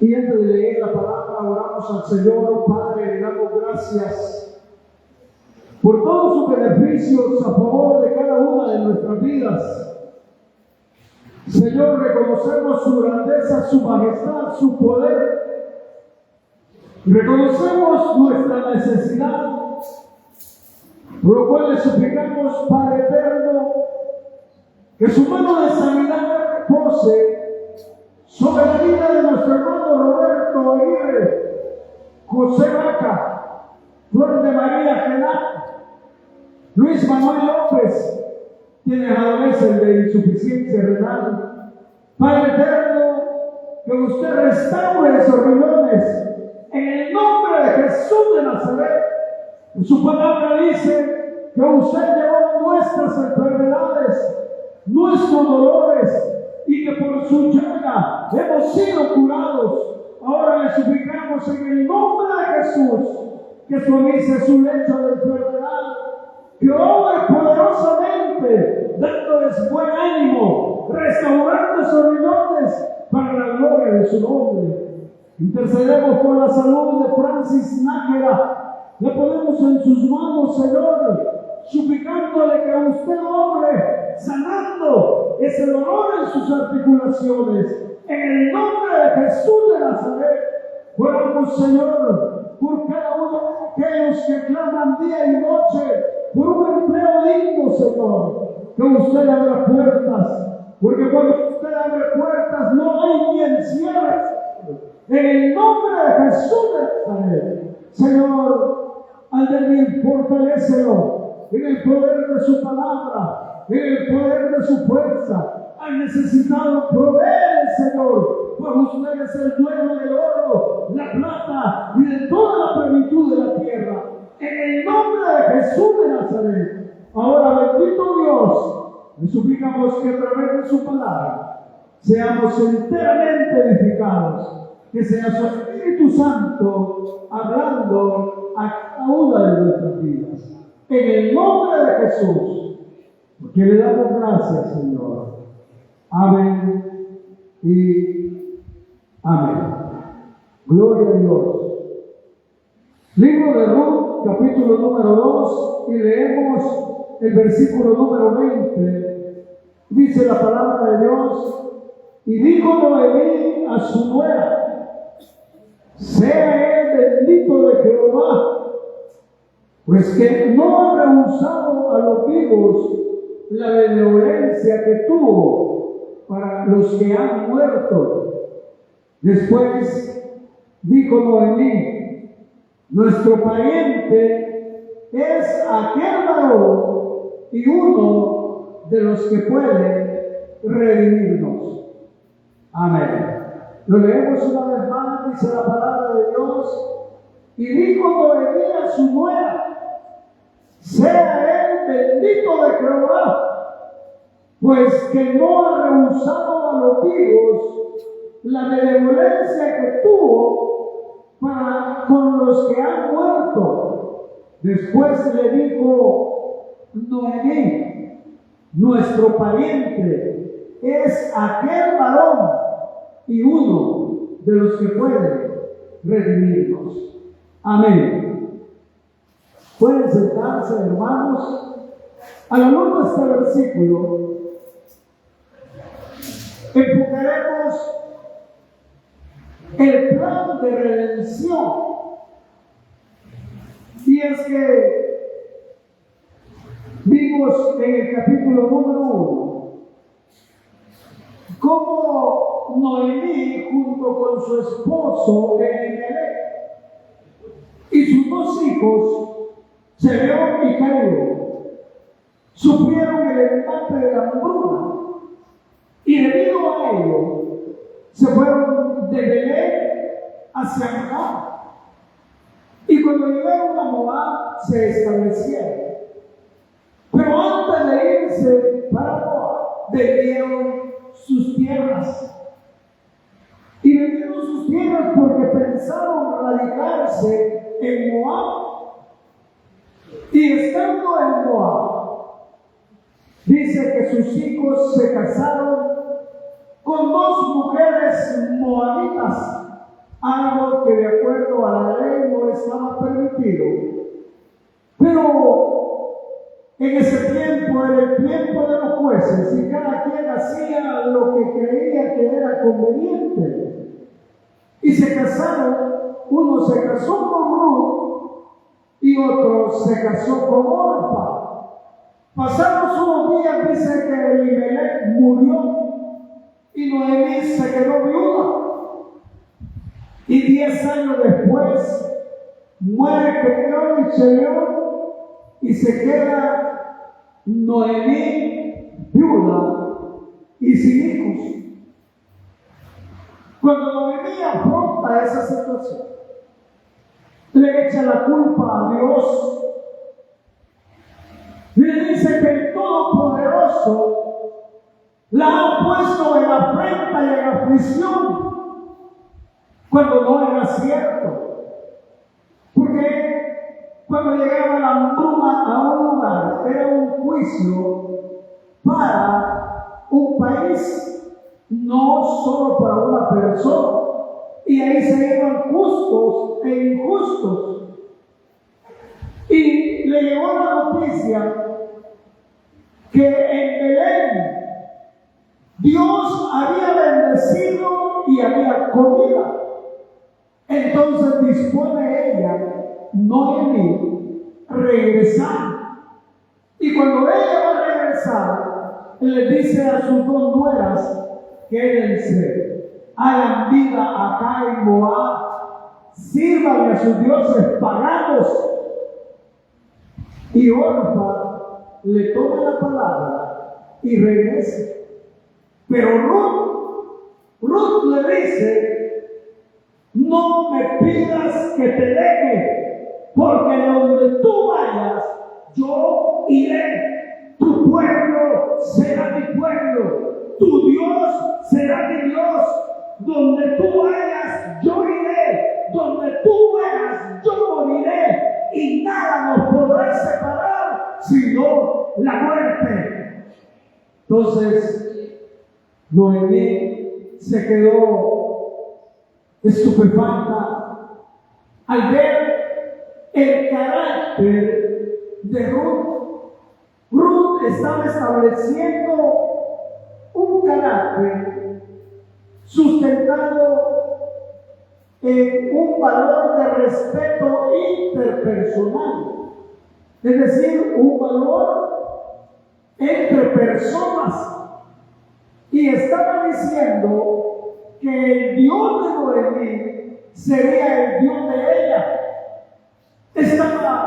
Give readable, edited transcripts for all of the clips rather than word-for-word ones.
Y antes de leer la palabra, oramos al Señor. Padre, le damos gracias por todos sus beneficios a favor de cada una de nuestras vidas. Señor, reconocemos su grandeza, su majestad, su poder. Reconocemos nuestra necesidad, por lo cual le suplicamos, Padre eterno, que su mano de sanidad repose sobre la vida de nuestro hermano Roberto Aguirre, José Vaca, Flor de María Genat, Luis Manuel López, quienes adolecen de insuficiencia renal. Padre eterno, que usted restaure esos riñones en el nombre de Jesús de Nazaret. Su palabra dice que usted llevó nuestras enfermedades, nuestros dolores, y que por su llaga hemos sido curados. Ahora le suplicamos en el nombre de Jesús que suavice su lecho de enfermedad, que obre poderosamente, dándoles buen ánimo, restaurando esos riñones para la gloria de su nombre. Intercedemos por la salud de Francis Nájera. Le ponemos en sus manos, Señor, suplicándole que usted obre, sanando ese dolor en sus articulaciones. En el nombre de Jesús de Nazaret, oramos, Señor, por cada uno de aquellos que claman día y noche por un empleo digno, Señor. Que usted abra puertas, porque cuando usted abre puertas no hay quien cierre. En el nombre de Jesús de Nazaret, Señor, al venir, fortalécelo en el poder de su palabra, en el poder de su fuerza. Al necesitado, provee, Señor, pues usted es el dueño del oro, la plata y de toda la plenitud de la tierra. En el nombre de Jesús de Nazaret. Ahora, bendito Dios, le suplicamos que a través de su palabra seamos enteramente edificados. Que sea su Espíritu Santo hablando a cada una de nuestras vidas. En el nombre de Jesús. Porque le damos gracias, Señor. Amén y amén. Gloria a Dios. Libro de Ruth, capítulo número 2, y leemos el versículo número 20. Dice la palabra de Dios: y dijo Noemí a su nuera: sea él bendito de Jehová, pues que no ha rehusado a los vivos la benevolencia que tuvo para los que han muerto. Después dijo Noemí: nuestro pariente es aquel varón y uno de los que puede redimirnos. Amén. Lo leemos una vez más, dice la palabra de Dios: y dijo Noemí a su nuera: sea él bendito de Jehová, pues que no ha rehusado a los vivos la benevolencia que tuvo para con los que han muerto. Después le dijo Noemí: nuestro pariente es aquel varón y uno de los que puede redimirnos. Amén. Pueden sentarse, hermanos. A la luz de este versículo enfocaremos el plan de redención. Y es que vimos en el capítulo número 1 cómo Noemí, junto con su esposo Elimelech y sus dos hijos, Zebeón y Jairo, sufrieron el embate de la hambruna, y debido a ello se fueron de Belén hacia Moab, y cuando llegaron a Moab se establecieron. Pero antes de irse para Moab, vendieron sus tierras. Y vendieron sus tierras porque pensaron radicarse en Moab. Y estando en Moab, dice que sus hijos se casaron con dos mujeres moabitas, algo que de acuerdo a la ley no estaba permitido. Pero en ese tiempo era el tiempo de los jueces y cada quien hacía lo que creía que era conveniente. Y se casaron, uno se casó con Ruth y otro se casó con Orpa. Pasados unos días, dice que Elimelech murió y Noemí se quedó viuda. Y 10 años después muere Peniel y Chelión y se queda Noemí viuda y sin hijos. Cuando Noemí afronta esa situación, le echa la culpa a Dios. Y le dice que el Todopoderoso la ha puesto en afrenta y en aflicción, cuando no era cierto. Porque cuando llegaba la hambruna a un lugar, era un juicio para un país, no solo para una persona. Y ahí se iban justos e injustos. Y le llegó la noticia que en Belén Dios había bendecido y había comida. Entonces dispone ella, Noemí, regresar. Y cuando ella va a regresar, le dice a sus 2 nueras: quédense, hagan vida acá en Moab, sírvanle a sus dioses paganos. Y Orpa le toma la palabra y regresa. Pero Ruth le dice: no me pidas que te deje, porque donde tú vayas, yo iré. Tu pueblo será mi pueblo, tu Dios será mi Dios. Donde tú vayas, yo iré. Donde tú vayas, yo moriré. Y nada nos podrá separar sino la muerte. Entonces, Noemí se quedó estupefacta al ver el carácter de Ruth. Ruth estaba estableciendo un carácter sustentado en un valor de respeto interpersonal, es decir, un valor entre personas. Y estaba diciendo que el Dios de Noemí sería el Dios de ella. Estaba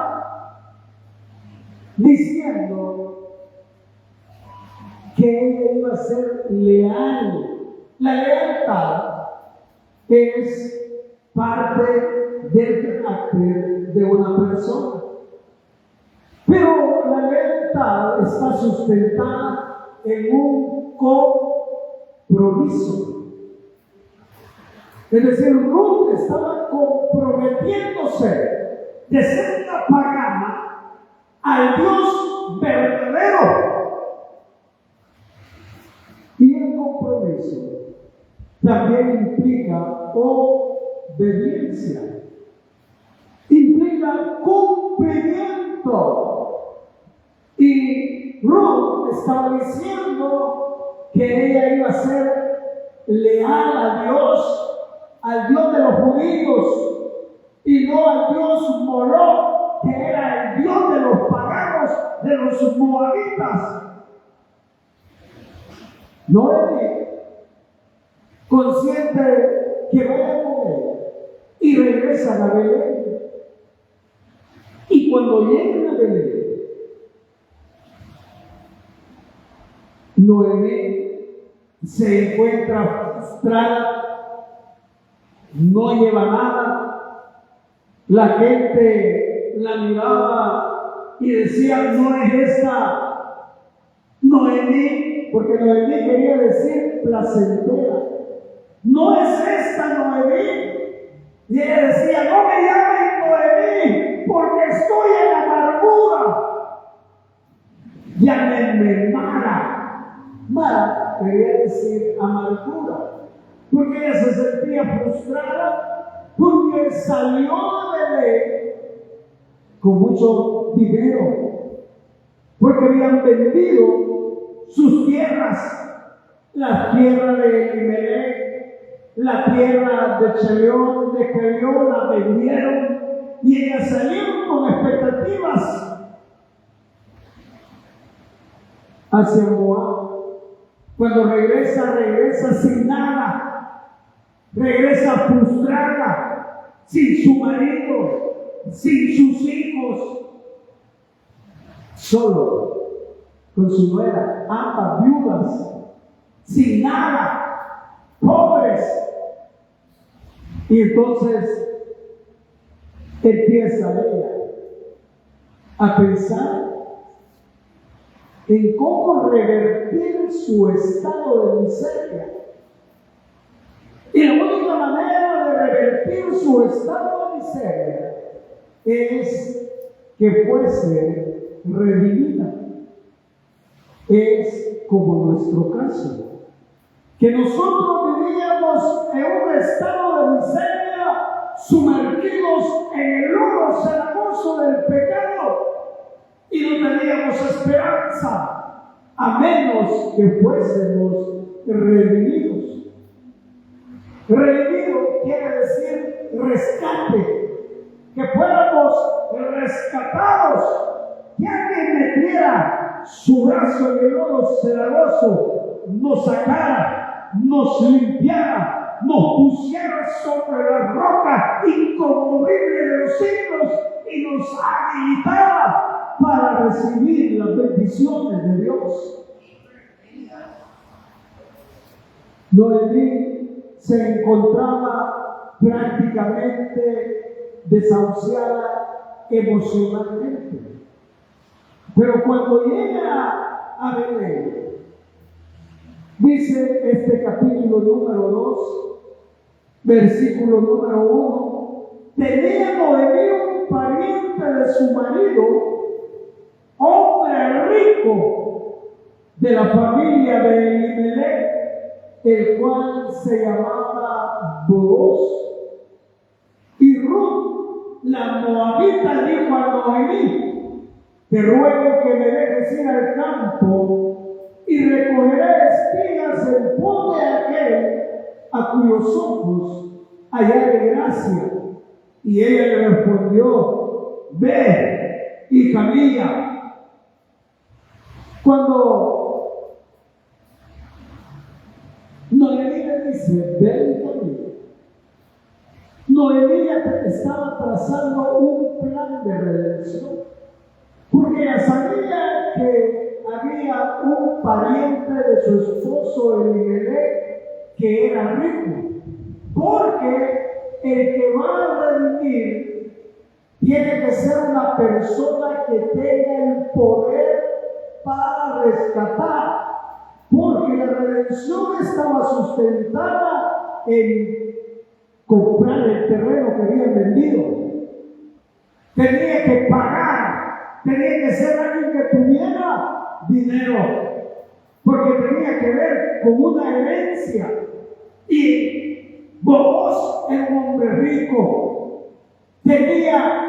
diciendo que ella iba a ser leal. La lealtad es parte del carácter de una persona. Pero la lealtad está sustentada en un compromiso. Es decir, Ruth estaba comprometiéndose de ser una pagana al Dios verdadero. Y el compromiso también implica obediencia, implica cumplimiento. Y Ruth estaba diciendo que ella iba a ser leal a Dios, al Dios de los judíos, y no al Dios Moloch, que era el Dios de los paganos, de los moabitas. Noemí, consciente que vaya con él, y regresan a Belén. Y cuando llegan a Belén, Noemí se encuentra frustrada, no lleva nada. La gente la miraba y decía: no es esta Noemí, porque Noemí quería decir placentera. No es esta Noemí. Y ella decía: no me llamen Noemí, porque estoy en amargura. Llámenme Mara. Mara quería decir amargura, porque ella se sentía frustrada, porque salió de Belén con mucho dinero, porque habían vendido sus tierras, la tierra de Elimelech, la tierra de Chelión, de Kelión, la vendieron y ellas salieron con expectativas hacia Moab. Cuando regresa sin nada, regresa frustrada, sin su marido, sin sus hijos, solo con su nuera, ambas viudas, sin nada, pobres. Y entonces empieza ella a pensar en cómo revertir su estado de miseria. Y la única manera de revertir su estado de miseria es que fuese redimida. Es como nuestro caso, que nosotros vivíamos en un estado de miseria, sumergidos en el lodo cenagoso del pecado, y no teníamos esperanza, a menos que fuésemos redimidos. Redimido quiere decir rescate, que fuéramos rescatados, que alguien metiera su brazo en el lodo cenagoso, nos sacara, nos limpiara, nos pusiera sobre la roca inconmovible de los siglos y nos habilitara para recibir las bendiciones de Dios. Noemí se encontraba prácticamente desahuciada emocionalmente. Pero cuando llega a Belén, dice este capítulo número 2, versículo número 1, tenía Noemí un pariente de su marido, hombre rico de la familia de Elimelech, el cual se llamaba Booz. Y Ruth, la moabita, dijo a Noemí: te ruego que me dejes ir al campo y recogeré espigas en pos de aquel a cuyos ojos hallaré gracia. Y ella le respondió: ve, hija mía. Cuando Noemí le dice: ve, hija mía, Noemí estaba trazando un plan de redención, porque ella sabía que había un pariente de su esposo Elimelech que era rico, porque el que va a redimir tiene que ser una persona que tenga el poder para rescatar, porque la redención estaba sustentada en comprar el terreno que habían vendido. Tenía que pagar, tenía que ser alguien que tuviera dinero, porque tenía que ver con una herencia. Y Booz era un hombre rico, tenía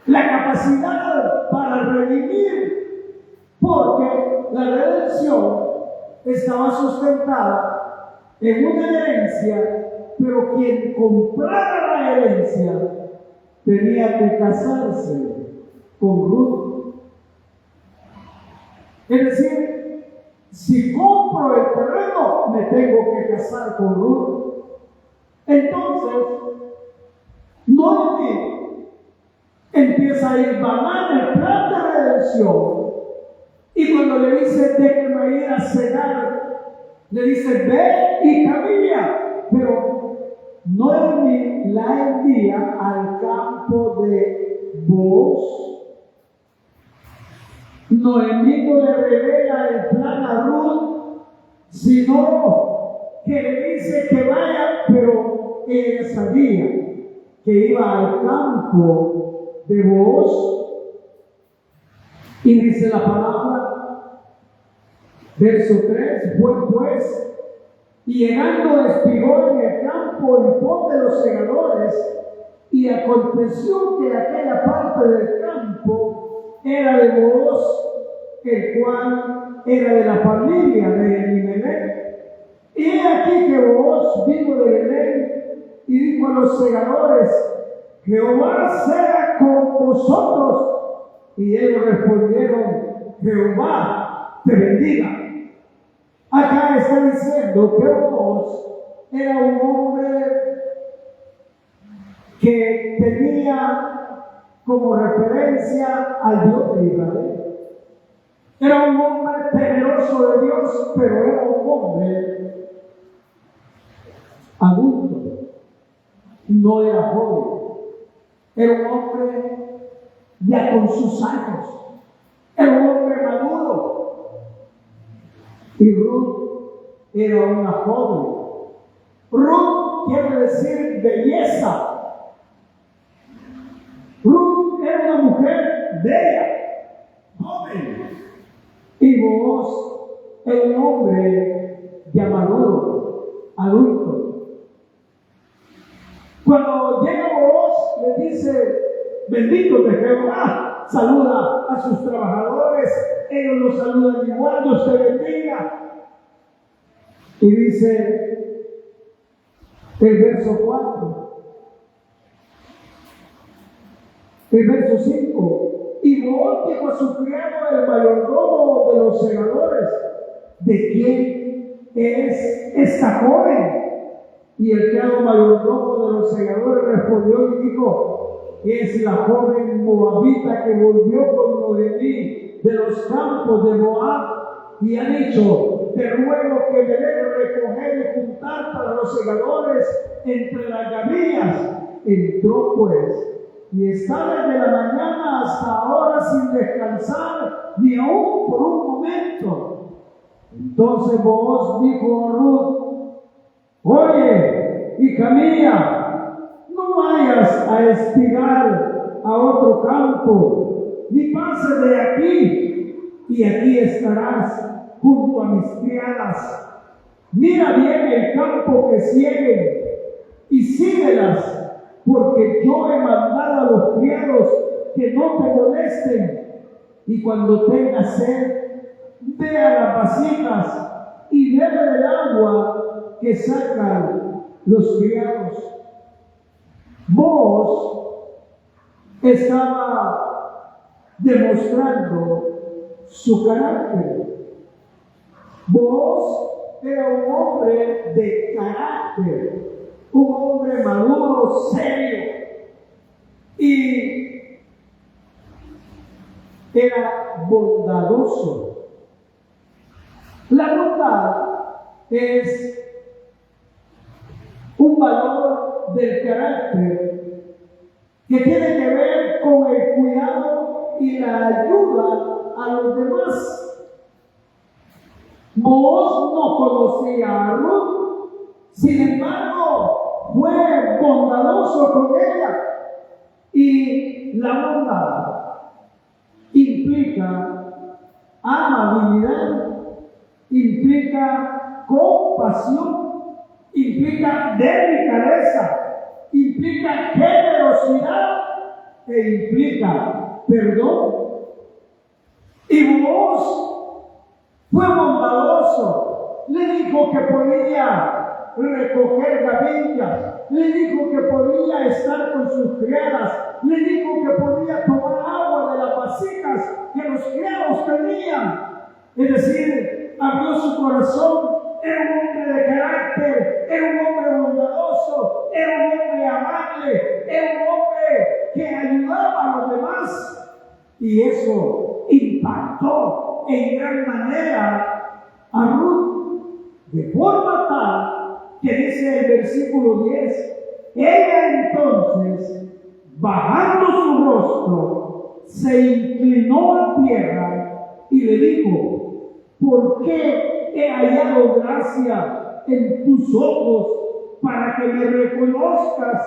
la capacidad para redimir, porque la redención estaba sustentada en una herencia, pero quien comprara la herencia tenía que casarse con Ruth. Es decir, si compro el terreno, me tengo que casar con Ruth. Entonces, Noemí empieza a hilvanar el plan de redención. Y cuando le dice: déjeme ir a cenar, le dice: ve, hija mía. Pero Noemí la envía al campo de Booz. Noemí no le revela el plan a Ruth, sino que le dice que vaya, pero ella sabía que iba al campo de Booz. Y dice la palabra, verso 3, fue pues Y llegando espigó en el campo en pos de los segadores, y aconteció que aquella parte del campo era de Booz, el cual era de la familia de Elimelech. Y he aquí que Booz vino de Belén y dijo a los segadores: Jehová sea con vosotros. Y ellos respondieron: Jehová te bendiga. Acá está diciendo que Booz era un hombre que tenía como referencia al Dios de Israel. Era un hombre temeroso de Dios, pero era un hombre adulto, no era joven. Era un hombre ya con sus años, era un hombre maduro. Y Ruth era una joven. Ruth quiere decir belleza. Ruth era una mujer bella, joven. Y Booz era un hombre ya maduro, adulto. Cuando llega Booz, le dice: bendito de Jehová, saluda a sus trabajadores, ellos los saludan igual, Dios te bendiga. Y dice el verso 4, el verso 5, y Booz dijo a su criado, el mayordomo de los segadores: ¿de quién es esta joven? Y el criado mayordomo de los segadores respondió y dijo: es la joven moabita que volvió con Noemí de los campos de Moab, y ha dicho: te ruego que me dejes recoger y juntar para los segadores entre las gavillas. Entró pues, y está desde la mañana hasta ahora sin descansar, ni aún por un momento. Entonces Booz dijo a Ruth: oye, hija mía, no vayas a espigar a otro campo, ni pases de aquí, y aquí estarás junto a mis criadas. Mira bien el campo que siguen y síguelas, porque yo he mandado a los criados que no te molesten. Y cuando tengas sed, ve a las vasijas y bebe del agua que sacan los criados. Booz estaba demostrando su carácter. Booz era un hombre de carácter, un hombre maduro, serio, y era bondadoso. La bondad es un valor del carácter que tiene que ver con el cuidado y la ayuda a los demás. Booz no conocía a Ruth, sin embargo, fue bondadoso con ella. Y la bondad implica amabilidad, implica compasión, implica delicadeza, implica generosidad e implica perdón. Y Booz fue bondadoso, le dijo que podía recoger gavillas, le dijo que podía estar con sus criadas, le dijo que podía tomar agua de las vasijas que los criados tenían. Es decir, abrió su corazón. Era un hombre de carácter, era un hombre bondadoso, era un hombre amable, era un hombre que ayudaba a los demás. Y eso impactó en gran manera a Ruth, de forma tal que dice el versículo 10, ella entonces, bajando su rostro, se inclinó a tierra y le dijo: ¿por qué he hallado gracia en tus ojos para que me reconozcas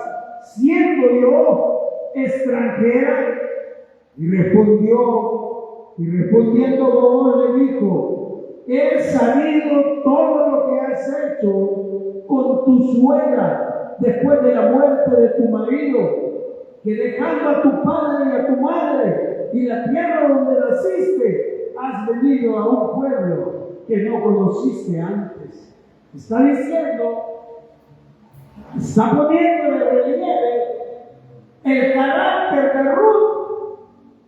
siendo yo extranjera? Y respondiendo Booz le dijo: he sabido todo lo que has hecho con tu suegra después de la muerte de tu marido, que dejando a tu padre y a tu madre y la tierra donde naciste, has venido a un pueblo que no conociste antes? Está diciendo, está poniendo de relieve el carácter de Ruth,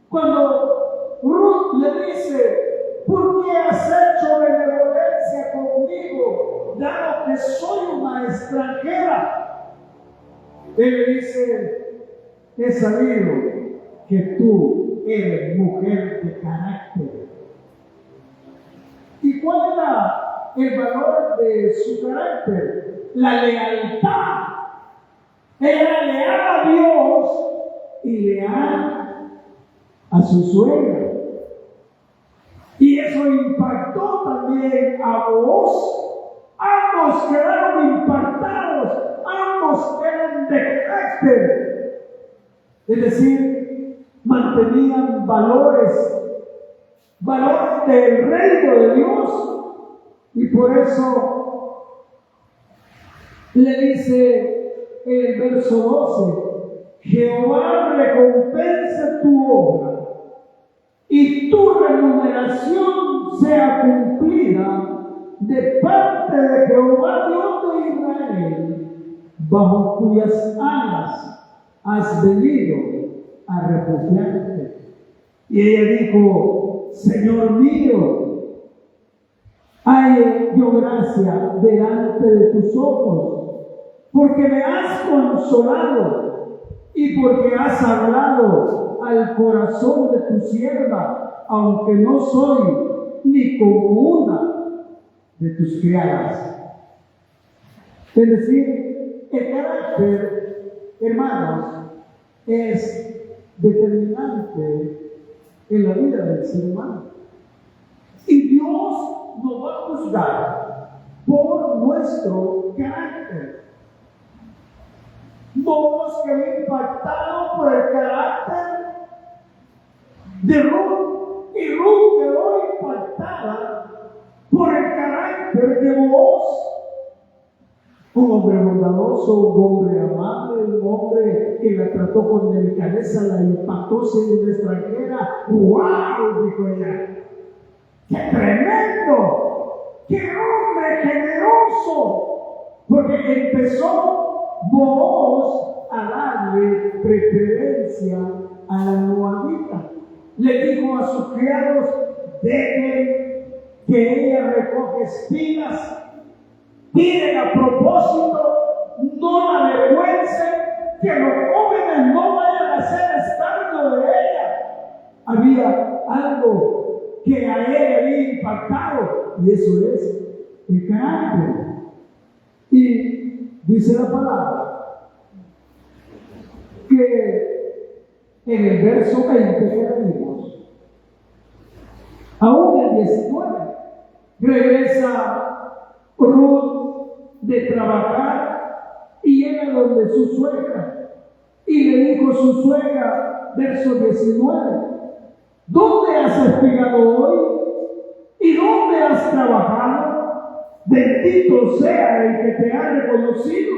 cuando Ruth le dice: ¿por qué has hecho benevolencia conmigo, dado que soy una extranjera? Él le dice: he sabido que tú eres mujer de carácter. ¿Y cuál era el valor de su carácter? La lealtad. Era leal a Dios y leal a su suegra. Y eso impactó también a vos. Ambos quedaron impactados, ambos eran de carácter. Es decir, mantenían valores del reino de Dios. Y por eso le dice en el verso 12: Jehová recompense tu obra y tu remuneración sea cumplida de parte de Jehová Dios de Israel, bajo cuyas alas has venido a refugiarte. Y ella dijo: Señor mío, hay yo gracia delante de tus ojos, porque me has consolado y porque has hablado al corazón de tu sierva, aunque no soy ni como una de tus criadas. Es decir, el carácter, hermanos, es determinante en la vida del ser humano. Y Dios nos va a juzgar por nuestro carácter. Vos quedó impactado por el carácter de Ruth, y Ruth quedó impactada por el carácter de vos. Un hombre bondadoso, un hombre amable, un hombre que la trató con delicadeza, la impactó siendo una extranjera. ¡Wow!, dijo ella. ¡Qué tremendo! ¡Qué hombre generoso! Porque empezó vos a darle preferencia a la moabita. Le dijo a sus criados: dejen que ella recoge espigas. Miren, a propósito, no la avergüencen, que los jóvenes no vayan a hacer escándalo de ella. Había algo que a él había impactado, y eso es el carácter. Y dice la palabra que en el verso 20 que leímos, aún el 19, regresa Ruth de trabajar y llega donde su suegra, y le dijo su suegra, verso 19: ¿dónde has espigado hoy? ¿Y dónde has trabajado? Bendito sea el que te ha reconocido.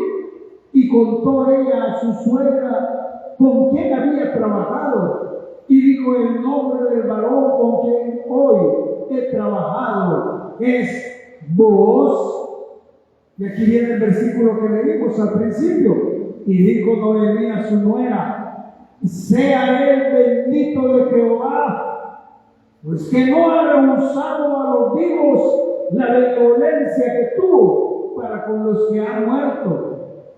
Y contó ella a su suegra con quien había trabajado, y dijo: el nombre del varón con quien hoy he trabajado es Booz. Y aquí viene el versículo que leímos al principio. Y dijo Noemí a su nuera: sea él bendito de Jehová, pues que no ha rehusado a los vivos la benevolencia que tuvo para con los que han muerto.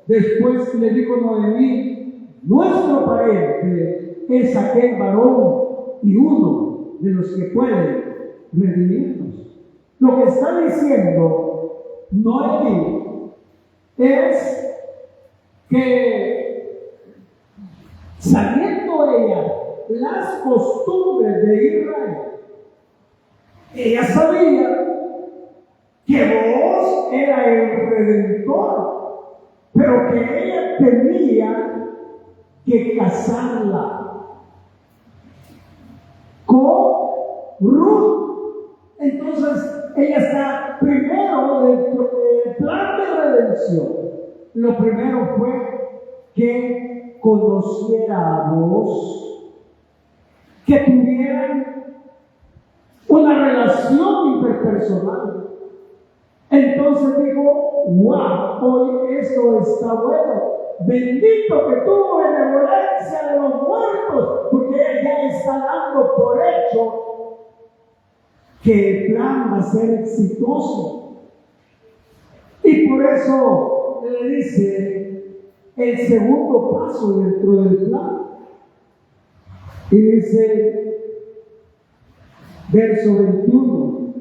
Después le dijo Noemí: nuestro pariente es aquel varón y uno de los que pueden redimirnos. Lo que está diciendo Noemí es que, sabiendo ella las costumbres de Israel, ella sabía que vos era el redentor, pero que ella tenía que casarla con Ruth. Entonces ella está primero dentro del plan de redención, lo primero fue que conociera a vos, que tuvieran una relación interpersonal. Entonces digo, wow, hoy esto está bueno. Bendito que tuvo benevolencia de los muertos, porque Él ya está dando por hecho que el plan va a ser exitoso. Y por eso le dice el segundo paso dentro del plan. Y dice, verso 21,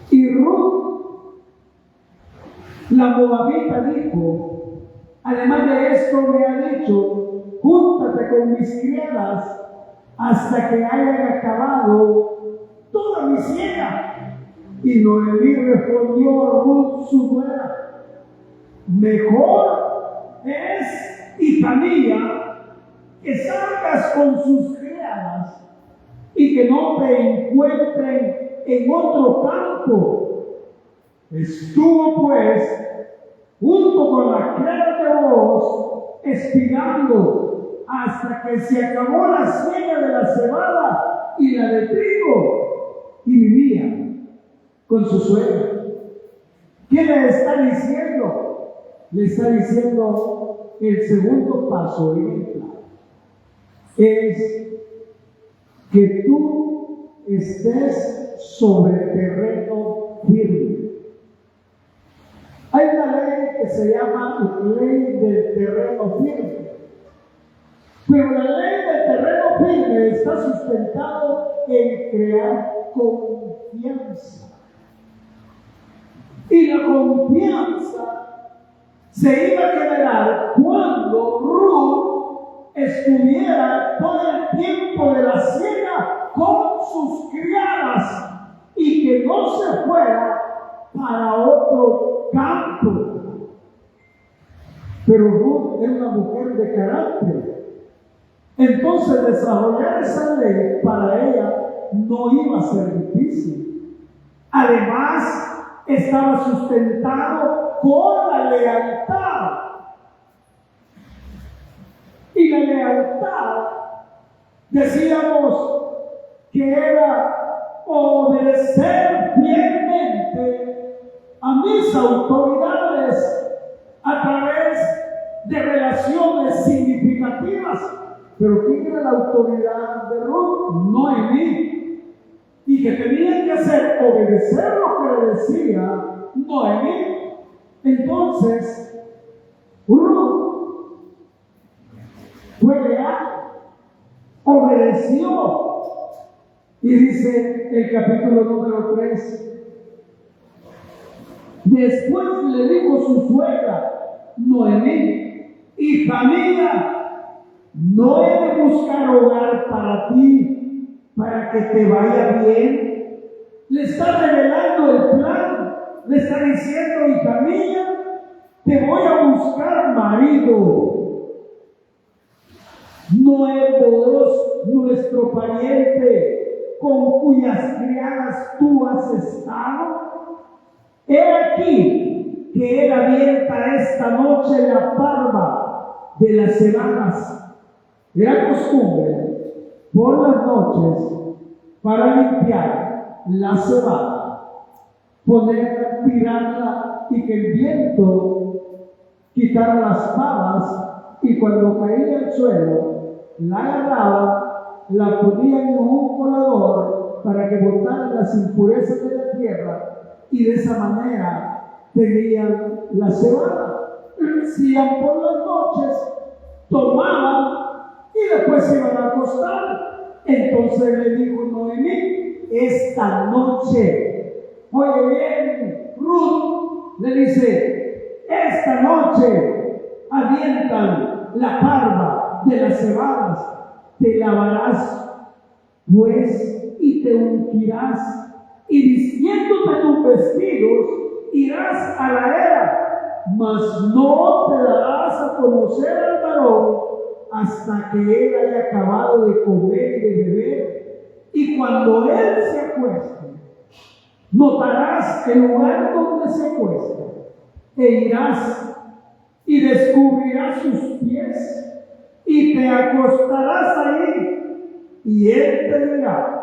y Ruth, la moabita, dijo, además de esto me ha dicho, júntate con mis criadas hasta que hayan acabado toda mi siega. Y Noemí respondió a Ruth su nuera, mejor es, hija mía, que salgas con sus criadas y que no te encuentren en otro campo. Estuvo pues junto con la criada de Booz espigando hasta que se acabó la siega de la cebada y la de trigo, y vivía con su suegra. ¿Qué le está diciendo? Le está diciendo el segundo paso en el plan es que tú estés sobre terreno firme. Hay una ley que se llama ley del terreno firme, pero la ley del terreno firme está sustentado en crear confianza. Y la confianza se iba a generar cuando Ruth estuviera todo el tiempo de la siega con sus criadas y que no se fuera para otro campo. Pero Ruth era una mujer de carácter. Entonces desarrollar esa ley para ella no iba a ser difícil. Además, estaba sustentado con la lealtad. Y la lealtad, decíamos que era obedecer fielmente a mis autoridades a través de relaciones significativas. Pero ¿quién era la autoridad de Ruth? Noemí. Y que tenía que hacer obedecer lo que le decía Noemí. Entonces, Ruth fue leal, obedeció. Y dice el capítulo número 3, después le dijo su suegra, Noemí, hija mía, no he de buscar hogar para ti, para que te vaya bien. Le está revelando el plan, le está diciendo, hija mía, te voy a buscar marido. No es Booz nuestro pariente con cuyas criadas tú has estado. He aquí que él abierta esta noche la parva de las cebadas. Era costumbre por las noches para limpiar la cebada, ponerla, tirarla y que el viento quitara las pavas, y cuando caía al suelo la agarraba, la ponían en un colador para que botaran las impurezas de la tierra, y de esa manera tenían la cebada. Hacían por las noches, tomaban y después se iban a acostar. Entonces le dijo Noemí, esta noche, oye bien, Ruth le dice, esta noche avientan la parva de las cebadas, te lavarás pues y te ungirás, y vistiéndote tus vestidos irás a la era, mas no te darás a conocer al varón hasta que él haya acabado de comer y de beber. Y cuando él se acueste, Notarás el lugar donde se acuesta, e irás y descubrirás sus pies, y te acostarás ahí, y él te dirá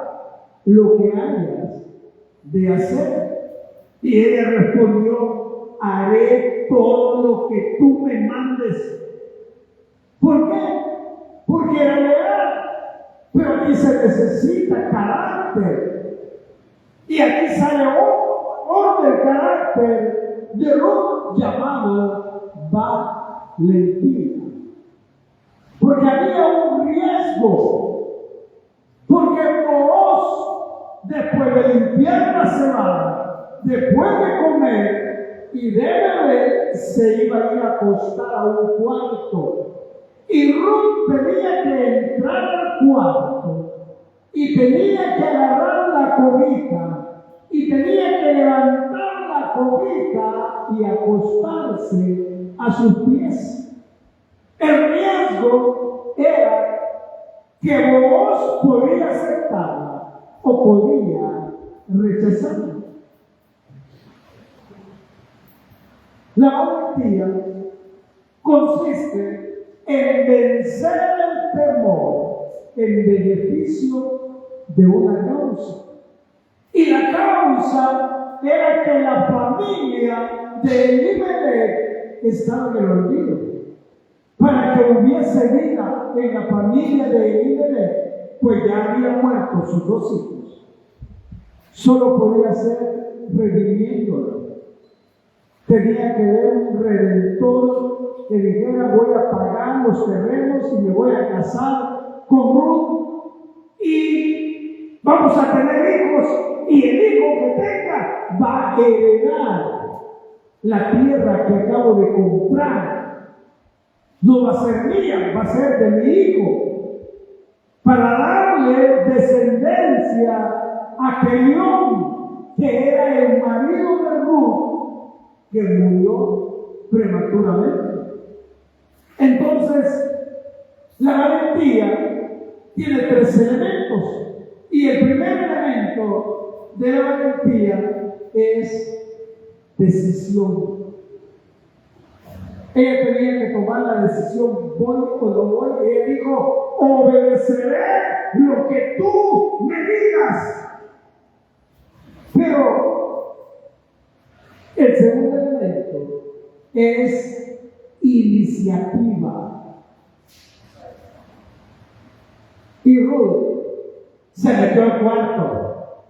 lo que hayas de hacer. Y ella respondió: haré todo lo que tú me mandes. ¿Por qué? Porque era leal. Pero aquí se necesita carácter. Y aquí sale otro del carácter de Ruth llamado valentía. Porque había un riesgo. Porque Booz, después de limpiar la cebada, después de comer y de beber, se iba a ir a acostar a un cuarto. Y Ruth tenía que entrar al cuarto y tenía que agarrar la cobija y tenía que levantar la cobija y acostarse a sus pies. El riesgo era que Booz podía aceptarla o podía rechazarla. La valentía consiste en vencer el temor en beneficio de una causa. Y la causa era que la familia de Elimelech estaba en el olvido. Para que hubiese vida en la familia de Elimelech, pues ya habían muerto sus dos hijos. Solo podía ser redimiéndolo. Tenía que haber un redentor que dijera: voy a pagar los terrenos y me voy a casar con Ruth y vamos a tener hijos, y el hijo que tenga va a heredar la tierra que acabo de comprar. No va a ser mía, va a ser de mi hijo, para darle descendencia a Kelión, que era el marido de Ruth, que murió prematuramente. Entonces, la valentía tiene tres elementos. Y el primer elemento de la valentía es decisión. Ella tenía que tomar la decisión: voy o no voy. Ella dijo: obedeceré lo que tú me digas. Pero el segundo elemento es iniciativa. Y Ruth se metió al cuarto,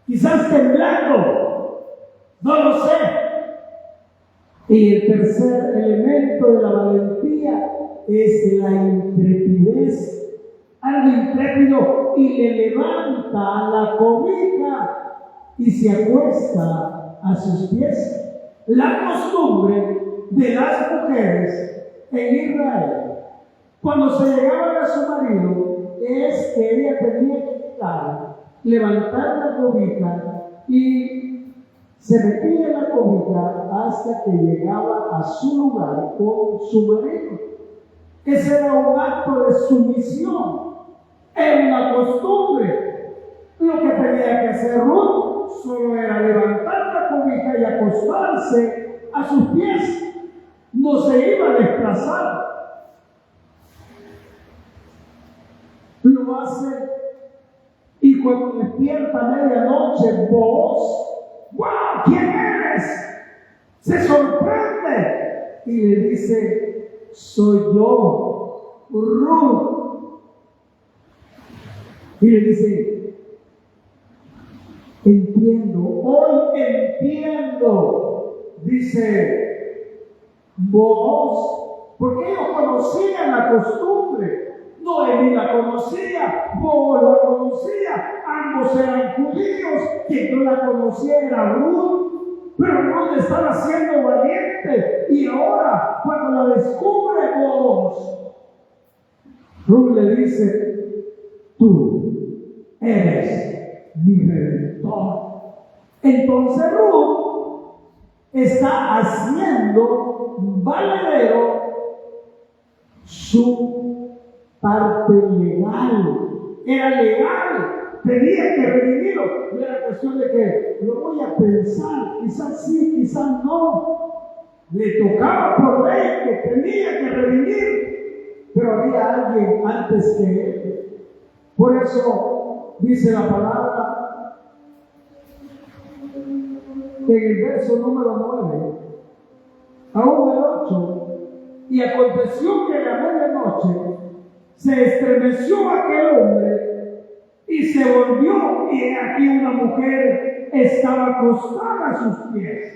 quizás temblando, no lo sé. Y el tercer elemento de la valentía es la intrepidez. Algo intrépido, y le levanta la cobija y se acuesta a sus pies. La costumbre de las mujeres en Israel, cuando se llegaban a su marido, es que ella tenía que levantar la cobija y se metía en la cobija hasta que llegaba a su lugar con su marido. Ese era un acto de sumisión, era una costumbre. Lo que tenía que hacer Ruth solo era levantar la cobija y acostarse a sus pies. No se iba a desplazar. Lo hace, y cuando despierta a medianoche, Booz, ¡wow! ¿Quién eres? Se sorprende y le dice: soy yo, Ruth. Y le dice: entiendo, hoy entiendo, dice Booz, porque ellos conocían la costumbre. Noemí la conocía, Booz la conocía, ambos eran judíos. Quien no la conocía era Ruth, pero Ruth estaba siendo valiente. Y ahora, cuando la descubre Booz, Ruth le dice: tú eres mi redentor. Entonces Ruth está haciendo valedero su parte legal. Era legal, tenía que redimirlo. No era cuestión de que lo voy a pensar, quizás sí, quizás no. Le tocaba por ley que tenía que redimir, pero había alguien antes que él. Por eso dice la palabra en el verso número 9, aún el 8, y aconteció que a la medianoche se estremeció aquel hombre y se volvió, y aquí una mujer estaba acostada a sus pies.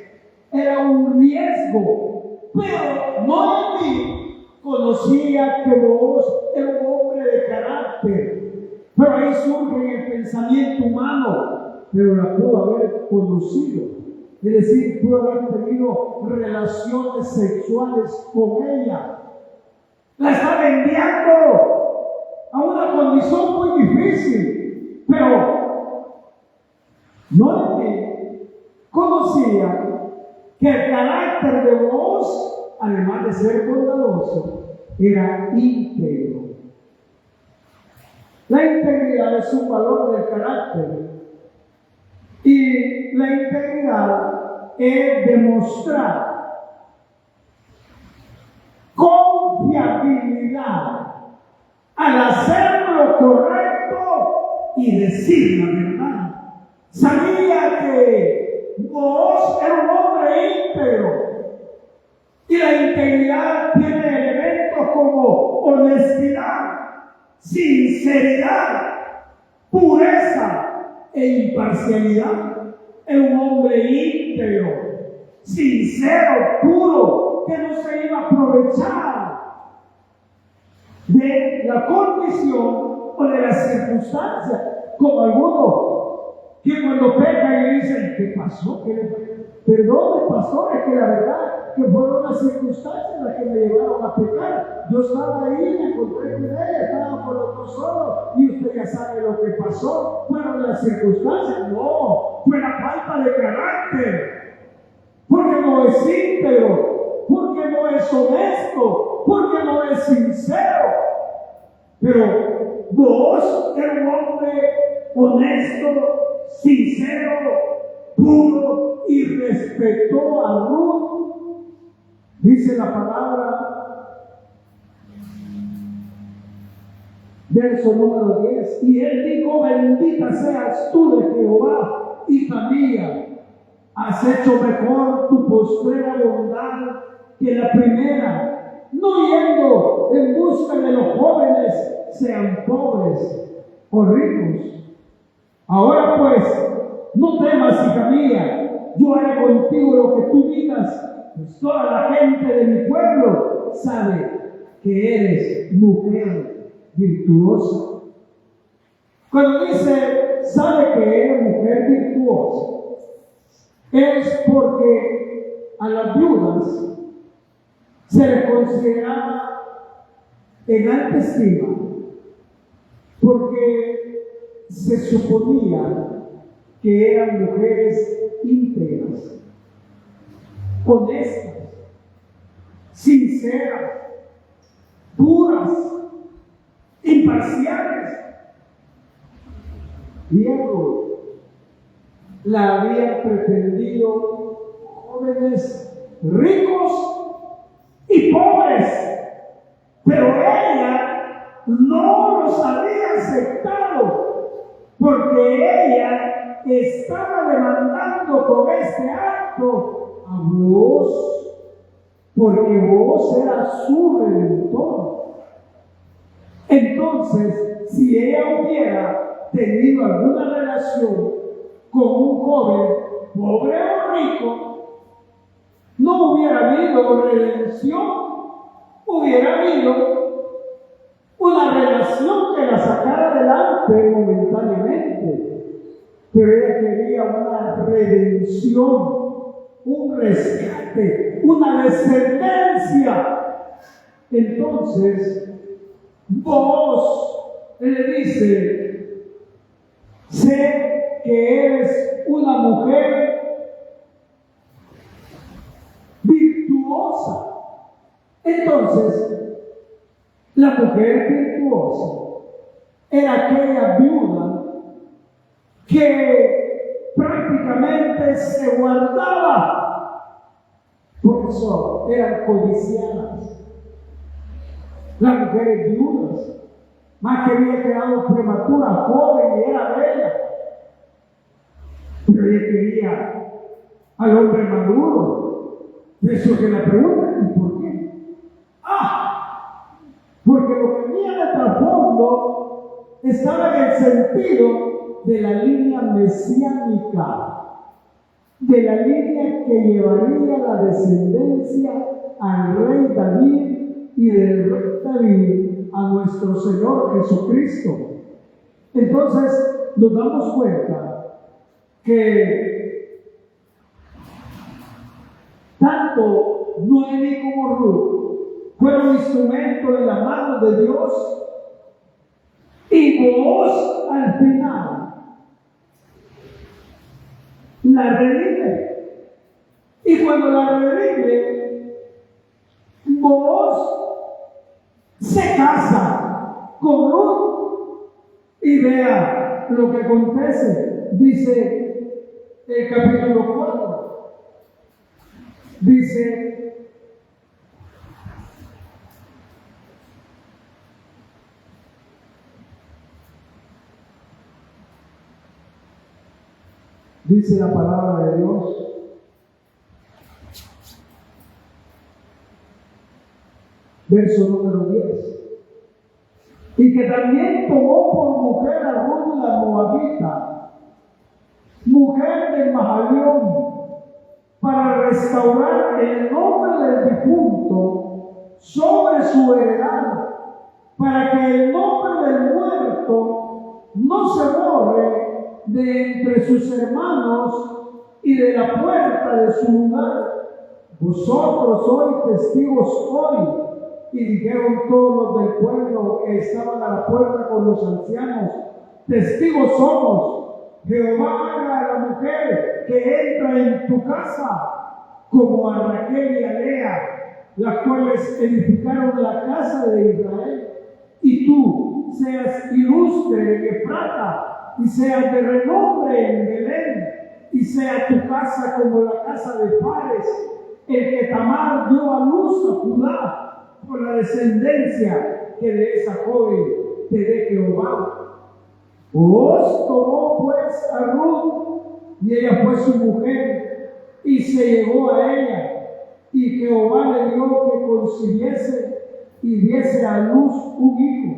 Era un riesgo, pero Noemí conocía que Booz era un hombre de carácter, pero ahí surge el pensamiento humano, pero la pudo haber conocido, es decir, pudo haber tenido relaciones sexuales con ella. La estaba enviando a una condición muy difícil, pero Noemí conocía que el carácter de Booz, además de ser bondadoso, era íntegro. La integridad es un valor del carácter, y la integridad es demostrar confiabilidad al hacer lo correcto y decir la verdad. Sabía que Booz era un hombre íntegro, y la integridad tiene elementos como honestidad, sinceridad, pureza e imparcialidad. Es un hombre íntegro, sincero, puro, que no se iba a aprovechar de la condición o de las circunstancias, como algunos que cuando pecan y dicen, ¿qué pasó? Perdón, pastor, es que la verdad que fueron las circunstancias las que me llevaron a pecar. Yo estaba ahí, me encontré con ella, estaba por los dos solos, y usted ya sabe lo que pasó. Fueron las circunstancias, no, fue la falta de carácter, porque no es íntegro, porque no es honesto, porque no es sincero. Pero Booz era un hombre honesto, sincero, puro, y respetó a Ruth. Dice la palabra, verso número 10, y él dijo, bendita seas tú de Jehová, hija mía, has hecho mejor tu postrera bondad que la primera, no yendo en busca de los jóvenes, sean pobres o ricos. Ahora pues, no temas, hija mía, yo haré contigo lo que tú digas, pues toda la gente de mi pueblo sabe que eres mujer virtuosa. Cuando dice, sabe que eres mujer virtuosa, es porque a las viudas se les consideraba en alta estima, porque se suponía que eran mujeres íntegras, honestas, sinceras, puras, imparciales. Y a Ruth la habían pretendido jóvenes ricos y pobres, pero ella no los había aceptado, porque ella estaba demandando con este acto a Booz, porque Booz era su redentor. Entonces, si ella hubiera tenido alguna relación con un joven pobre o rico, no hubiera habido redención, hubiera habido una relación que la sacara adelante momentáneamente, pero ella quería una redención, un rescate, una descendencia. Entonces, Booz le dice, sé que eres una mujer virtuosa. Entonces, la mujer virtuosa era aquella viuda que prácticamente se guardaba. Por eso eran codiciadas. Las mujeres viudas, más que había quedado prematura, joven y era bella, pero ella quería al hombre maduro. Eso que la pregunta, ¿y por qué? Porque lo que venía de trasfondo estaba en el sentido de la línea mesiánica, de la línea que llevaría la descendencia al rey David y del rey David a nuestro Señor Jesucristo. Entonces nos damos cuenta que tanto Noemí como Ruth fueron instrumentos de la mano de Dios, y Booz al final la redime. Y cuando la redime, Booz se casa con Ruth, y vea lo que acontece. Dice el capítulo 4, dice la palabra de Dios: verso número 10, y que también tomó por mujer a Ruth la moabita, mujer de Mahalión, para restaurar el nombre del difunto sobre su heredad, para que el nombre del muerto no se borre de entre sus hermanos y de la puerta de su lugar. Vosotros sois testigos hoy. Y dijeron todos los del pueblo que estaban a la puerta con los ancianos: testigos somos. Jehová haga a la mujer que entra en tu casa como a Raquel y a Lea, las cuales edificaron la casa de Israel, y tú seas ilustre en Efrata, y seas de renombre en Belén, y sea tu casa como la casa de Fares, el que Tamar dio a luz a Judá, por la descendencia que de esa joven te dé Jehová. Booz tomó pues a Ruth, y ella fue su mujer, y se llegó a ella, y Jehová le dio que concibiese y diese a luz un hijo.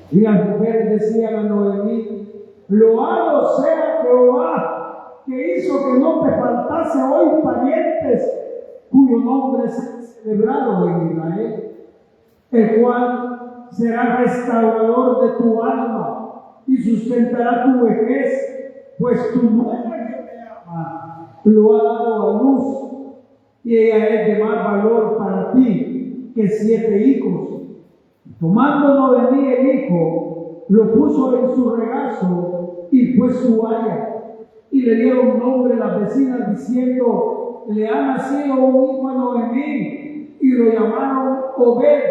Y las mujeres decían a Noemí: loado sea Jehová, que hizo que no te faltase hoy parientes cuyo nombre sea celebrado en Israel, el cual será restaurador de tu alma y sustentará tu vejez, pues tu nuera que te ama lo ha dado a luz, y ella es de más valor para ti que 7 hijos. Tomando Noemí el hijo, lo puso en su regazo y fue su haya, y le dieron nombre las vecinas diciendo: le ha nacido un hijo a Noemí, y lo llamaron Obed.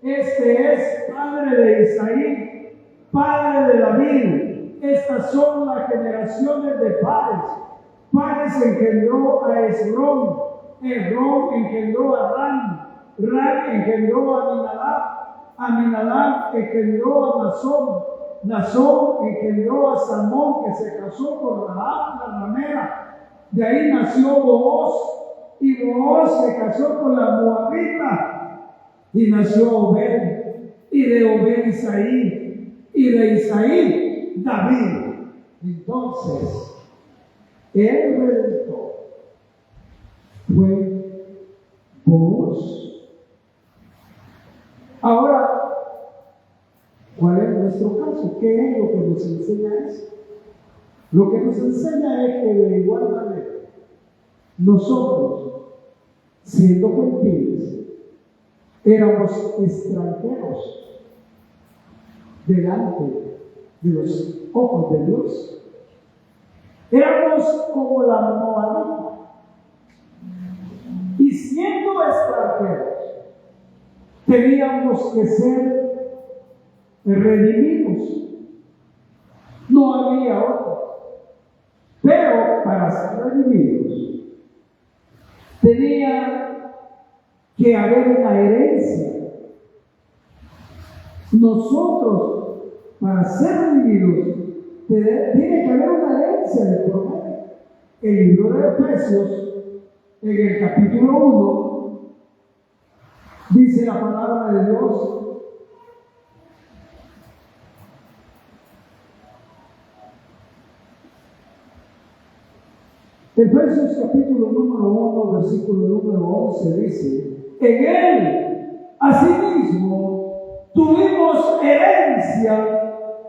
Este es padre de Isaí, padre de David. Estas son las generaciones de Fares. Fares engendró a Esrón, Esrón engendró a Ram, Ram engendró a Aminadab, Aminadab engendró a Nazón, Nazón engendró a Salmón, que se casó con Rahab la ramera. De ahí nació Booz, y Booz se casó con la moabita, y nació Obed, y de Obed Isaí, y de Isaí David. Entonces, el redentor fue Booz. Ahora, ¿cuál es nuestro caso? ¿Qué es lo que nos enseña eso? Lo que nos enseña es que de igual manera, nosotros, siendo gentiles, éramos extranjeros delante de los ojos de Dios. Éramos como la moabita. Y siendo extranjeros, teníamos que ser redimidos. había otro. Pero para ser redimidos, tenía que haber una herencia. Nosotros, para ser redimidos, tiene que haber una herencia de por medio. El libro de Efesios, en el capítulo 1, dice la palabra de Dios: Efesios capítulo número 1, versículo número 11 dice: en él, asimismo, tuvimos herencia,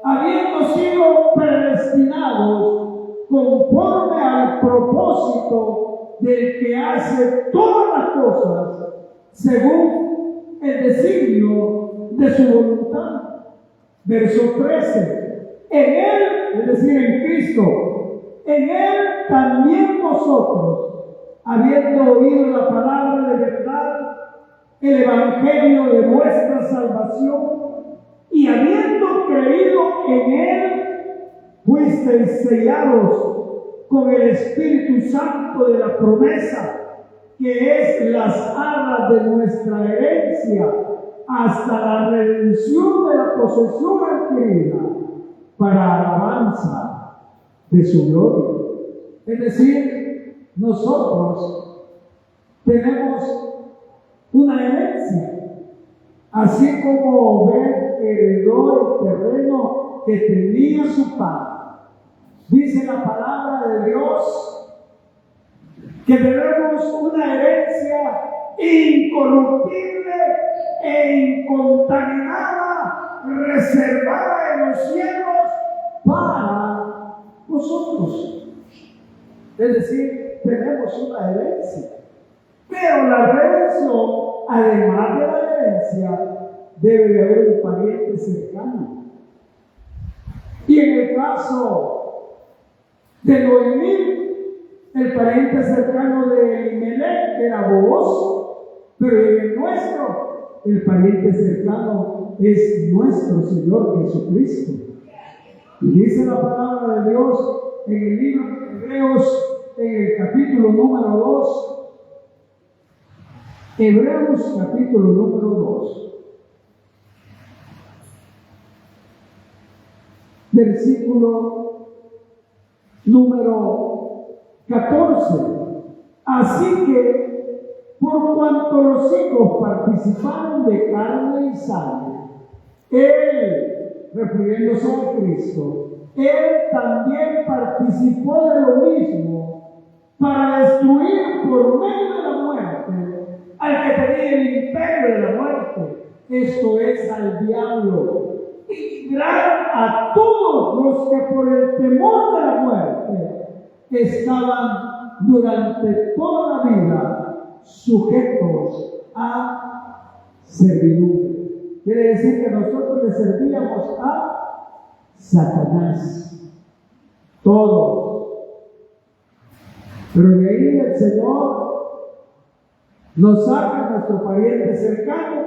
habiendo sido predestinados conforme al propósito del que hace todas las cosas según el designio de su voluntad. Verso 13: en él, es decir, en Cristo, en él también vosotros, habiendo oído la palabra de verdad, el evangelio de vuestra salvación, y habiendo creído en él, fuisteis sellados con el Espíritu Santo de la promesa, que es las arras de nuestra herencia, hasta la redención de la posesión adquirida, para alabanza de su gloria. Es decir, nosotros tenemos una herencia, así como Obed heredó el terreno que tenía su padre. Dice la palabra de Dios que tenemos una herencia incorruptible e incontaminada, reservada en los cielos para nosotros. Es decir, tenemos una herencia. Pero la redención, además de la herencia, debe de haber un pariente cercano. Y en el caso de Noemí, el pariente cercano de Elimelech era Booz, pero en el nuestro, el pariente cercano es nuestro Señor Jesucristo. Y dice la palabra de Dios en el libro de Hebreos, en el capítulo número 2, Hebreos capítulo número 2, versículo número 14. Así que, por cuanto los hijos participaron de carne y sangre, él, refiriéndose a Cristo, él también participó de lo mismo, para destruir por medio de la muerte al que tenía el imperio de la muerte, esto es, al diablo, y librar a todos los que por el temor de la muerte estaban durante toda la vida sujetos a servidumbre. Quiere decir que nosotros le servíamos a Satanás, todos. Pero de ahí el Señor nos saca nuestro pariente cercano,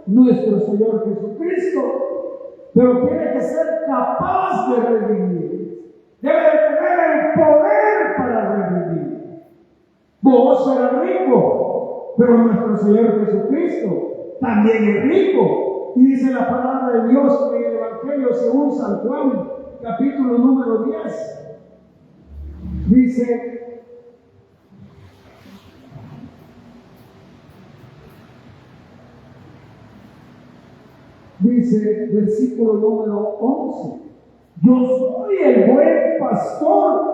nuestro Señor Jesucristo, pero tiene que ser capaz de redimir. Debe de tener el poder para redimir. Vos eras rico, pero nuestro Señor Jesucristo también es rico. Y dice la palabra de Dios en el Evangelio según San Juan, capítulo número 10. Dice, versículo número 11: yo soy el buen pastor.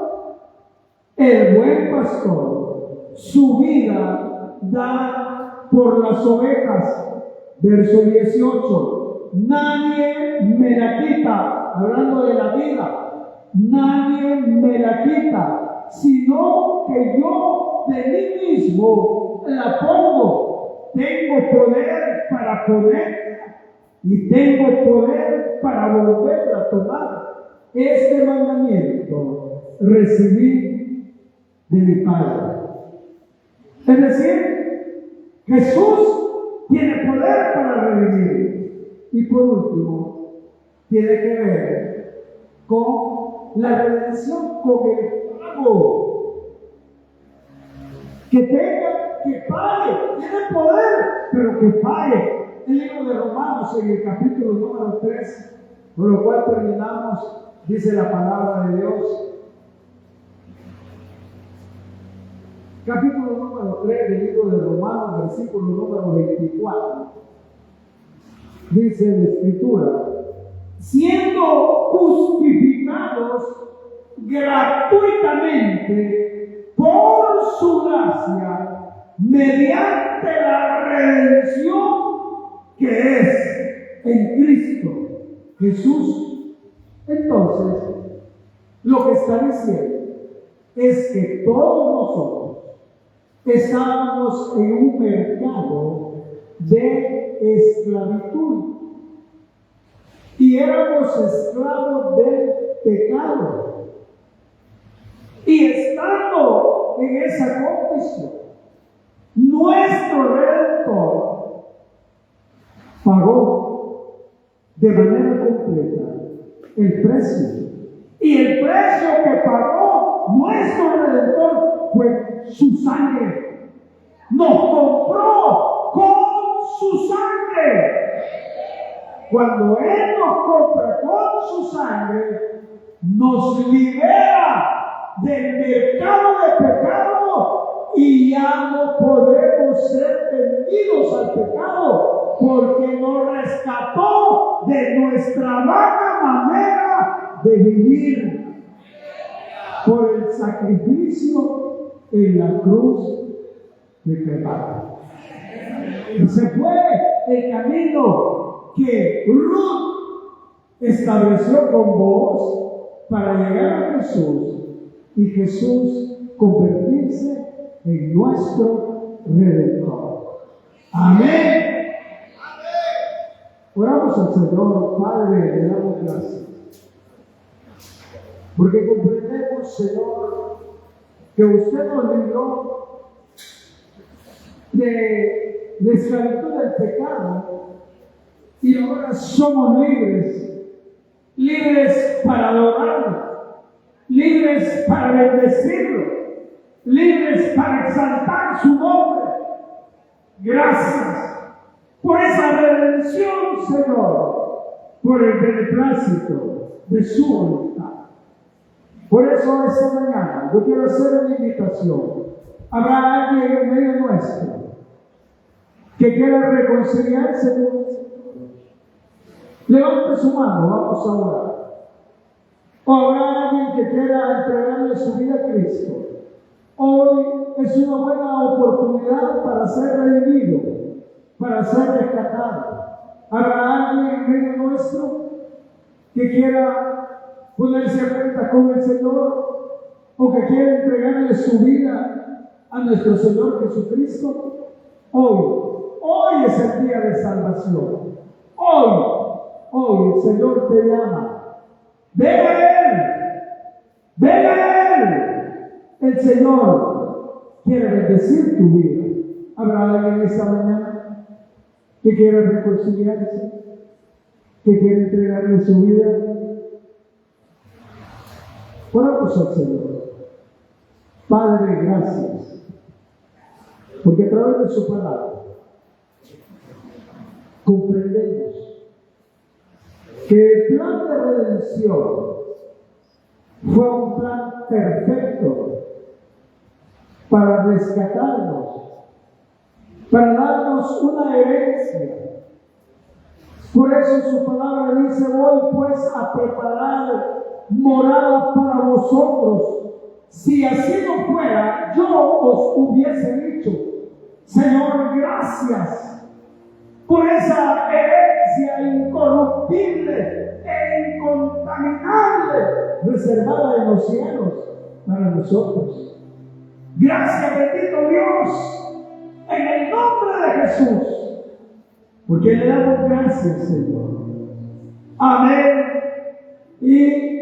El buen pastor su vida da por las ovejas. Verso 18: nadie me la quita, hablando de la vida, nadie me la quita, sino que yo de mí mismo la pongo. Tengo poder para poner y tengo poder para volver a tomar. Este mandamiento recibí de mi Padre. Es decir, Jesús tiene poder para redimir. Y por último, tiene que ver con la redención con el pago. Que tenga, que pague, tiene poder, pero que pague. El libro de Romanos, en el capítulo número 3, con lo cual terminamos, dice la palabra de Dios. Capítulo número 3 del libro de Romanos, versículo número 24. Dice la Escritura: siendo justificados gratuitamente por su gracia, mediante la redención que es en Cristo Jesús. Entonces, lo que está diciendo es que todos nosotros estábamos en un mercado de esclavitud y éramos esclavos del pecado, y estando en esa condición, nuestro Redentor pagó de manera completa el precio, y el precio que pagó nuestro Redentor fue su sangre. Nos compró con su sangre. Cuando Él nos compra con su sangre, nos libera del mercado de pecado y ya no podemos ser vendidos al pecado, porque nos rescató de nuestra baja manera de vivir por el sacrificio en la cruz de Calvario. Y se fue el camino que Ruth estableció con vos para llegar a Jesús, y Jesús convertirse en nuestro Redentor. Amén. Oramos al Señor. Padre, le damos gracias, porque comprendemos, Señor, que usted nos libró de la esclavitud del pecado, y ahora somos libres, libres para adorarlo, libres para bendecirlo, libres para exaltar su nombre. Gracias por esa redención, Señor, por el beneplácito de su voluntad. Por eso esta mañana yo quiero hacer una invitación. Habrá alguien en medio nuestro que quiera reconciliarse con el Señor. Levante su mano, vamos a orar. O habrá alguien que quiera entregarle su vida a Cristo. Hoy es una buena oportunidad para ser redimido, para ser rescatado. Habrá alguien en medio nuestro que quiera ponerse a cuenta con el Señor, o que quiera entregarle su vida a nuestro Señor Jesucristo. Hoy es el día de salvación. Hoy el Señor te llama. Ven a Él, ven a Él. El Señor quiere bendecir tu vida. ¿Habrá alguien esta mañana que quiera reconciliarse, que quiera entregarle su vida? Oramos al Señor. Padre, gracias, porque a través de su palabra comprendemos que el plan de redención fue un plan perfecto para rescatarnos, para darnos una herencia. Por eso su palabra dice: voy pues a preparar morada para vosotros. Si así no fuera, yo os hubiese dicho: Señor, gracias por esa herencia incorruptible e incontaminable reservada en los cielos para nosotros. Gracias, bendito Dios, en el nombre de Jesús, porque le damos gracias, Señor. Amén y